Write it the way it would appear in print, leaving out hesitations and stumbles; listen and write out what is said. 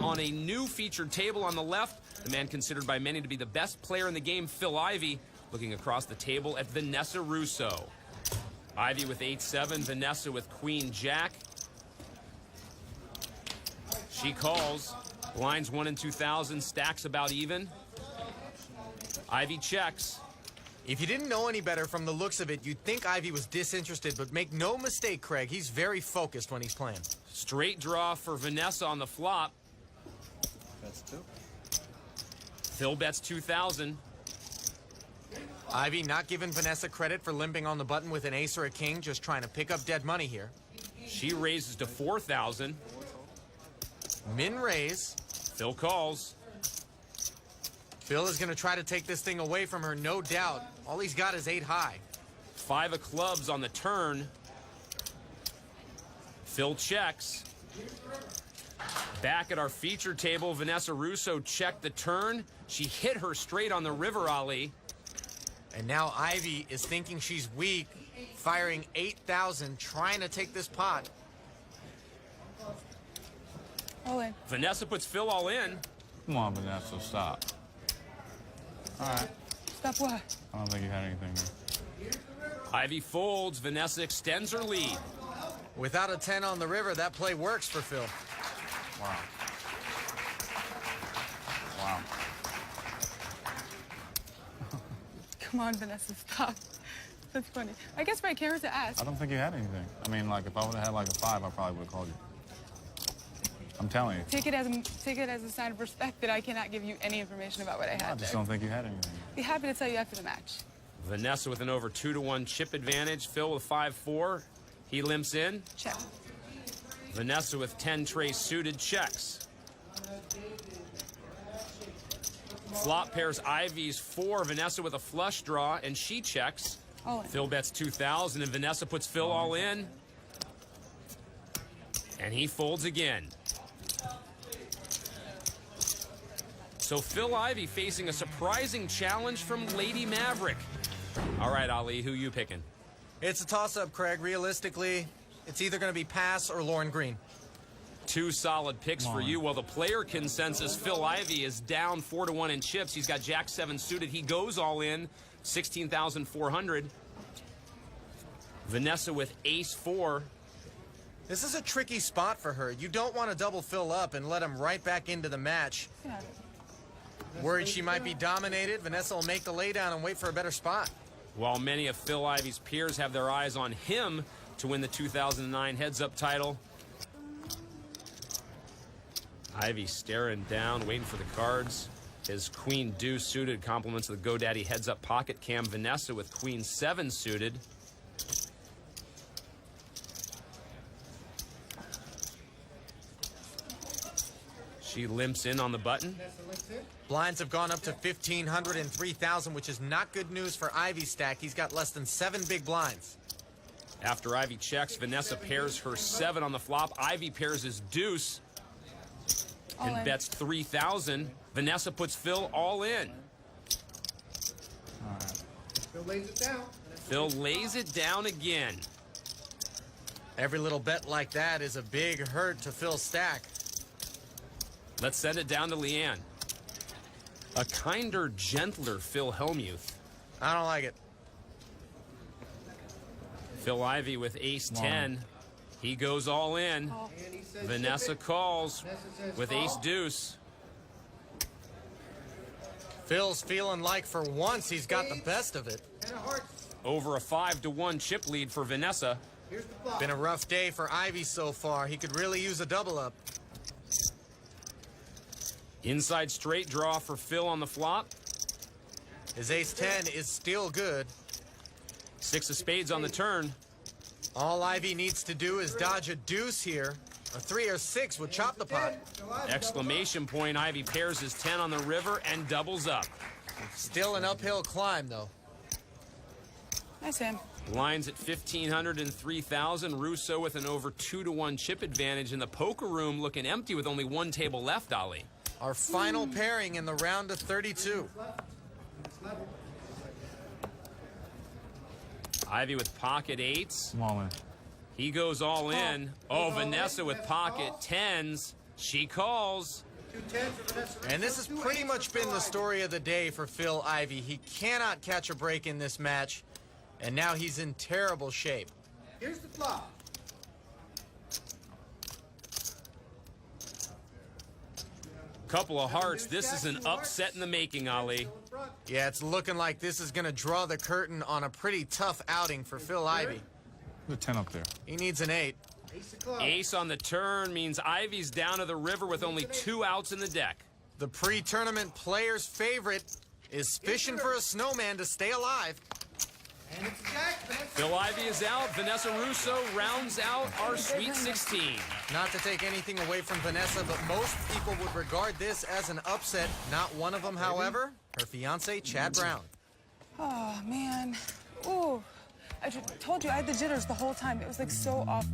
on a new featured table on the left, the man considered by many to be the best player in the game, Phil Ivey, looking across the table at Vanessa Russo. Ivey with 8-7, Vanessa with Queen Jack. She calls. Blinds 1 and 2,000, stacks about even. Ivey checks. If you didn't know any better from the looks of it, you'd think Ivey was disinterested, but make no mistake, Craig, he's very focused when he's playing. Straight draw for Vanessa on the flop. That's 2. Phil bets 2,000. Ivey not giving Vanessa credit for limping on the button with an ace or a king, just trying to pick up dead money here. She raises to 4,000. Min raise. Phil calls. Phil is going to try to take this thing away from her, no doubt. All he's got is 8 high. 5 of clubs on the turn. Phil checks. Back at our feature table, Vanessa Russo checked the turn. She hit her straight on the river, Ali. And now Ivey is thinking she's weak, firing 8,000, trying to take this pot. All in. Vanessa puts Phil all in. Come on, Vanessa, stop. All right. Stop what? I don't think you had anything there. Ivey folds. Vanessa extends her lead. Without a 10 on the river, that play works for Phil. Wow. Wow. Come on, Vanessa, stop. That's funny. I guess my camera's to ask. I don't think you had anything. I mean, like, if I would have had like a 5, I probably would have called you. I'm telling you. Take it as a sign of respect that I cannot give you any information about what I had I just don't think you had anything. Be happy to tell you after the match. Vanessa with an over 2-1 chip advantage. Phil with 5-4. He limps in. Check. Vanessa with 10 trays suited checks. Flop pairs Ivey's 4. Vanessa with a flush draw, and she checks. All in. Phil bets 2,000, and Vanessa puts Phil all in. And he folds again. So Phil Ivey facing a surprising challenge from Lady Maverick. All right, Ali, who you picking? It's a toss-up, Craig. Realistically, it's either going to be Pass or Lauren Green. 2 solid picks for you. Well, the player consensus, Phil Ivey is down 4-1 in chips. He's got Jack 7 suited. He goes all in, 16,400. Vanessa with Ace 4. This is a tricky spot for her. You don't want to double Phil up and let him right back into the match. Yeah. Worried she might be dominated, Vanessa will make the laydown and wait for a better spot. While many of Phil Ivey's peers have their eyes on him to win the 2009 heads-up title, Ivey staring down, waiting for the cards. His Queen Deuce suited compliments of the GoDaddy heads-up pocket cam. Vanessa with Queen 7 suited. She limps in on the button. Blinds have gone up to 1,500 and 3,000, which is not good news for Ivey's stack. He's got less than 7 big blinds. After Ivey checks, Vanessa pairs her 7 on the flop. Ivey pairs his deuce and bets 3,000. Vanessa puts Phil all in. All right. Phil lays it down. Phil lays it down again. Every little bet like that is a big hurt to Phil's stack. Let's send it down to Leanne. A kinder, gentler Phil Hellmuth. I don't like it. Phil Ivey with Ace 10. He goes all in. Vanessa calls with Ace Deuce. Phil's feeling like for once he's got the best of it. Over a 5-1 chip lead for Vanessa. Been a rough day for Ivey so far. He could really use a double up. Inside straight draw for Phil on the flop. His Ace 10 is still good. 6 of spades on the turn. All Ivey needs to do is dodge a deuce here. A 3 or 6 would chop the pot. Exclamation point. Ivey pairs his 10 on the river and doubles up. Still an uphill climb, though. Nice him. Lines at 1,500 and 3,000. Russo with an over 2-1 chip advantage in the poker room, looking empty with only 1 table left, Ali. Our final pairing in the round of 32. Ivey with pocket 8s. Come on, man. He goes all in. Oh, Vanessa with pocket 10s. She calls. And this has pretty much been the story of the day for Phil Ivey. He cannot catch a break in this match, and now he's in terrible shape. Here's the flop. Couple of hearts. This is an upset in the making, Ali. Yeah, it's looking like this is going to draw the curtain on a pretty tough outing for Phil Ivey. The 10 up there. He needs an 8. Ace on the turn means Ivey's down to the river with only 2 outs in the deck. The pre-tournament player's favorite is fishing for a snowman to stay alive. And it's Jack. Phil Ivey is out. Vanessa Russo rounds out our Sweet 16. Not to take anything away from Vanessa, but most people would regard this as an upset. Not one of them, however, her fiance, Chad Brown. Oh, man. Ooh. I told you I had the jitters the whole time. It was like so awful.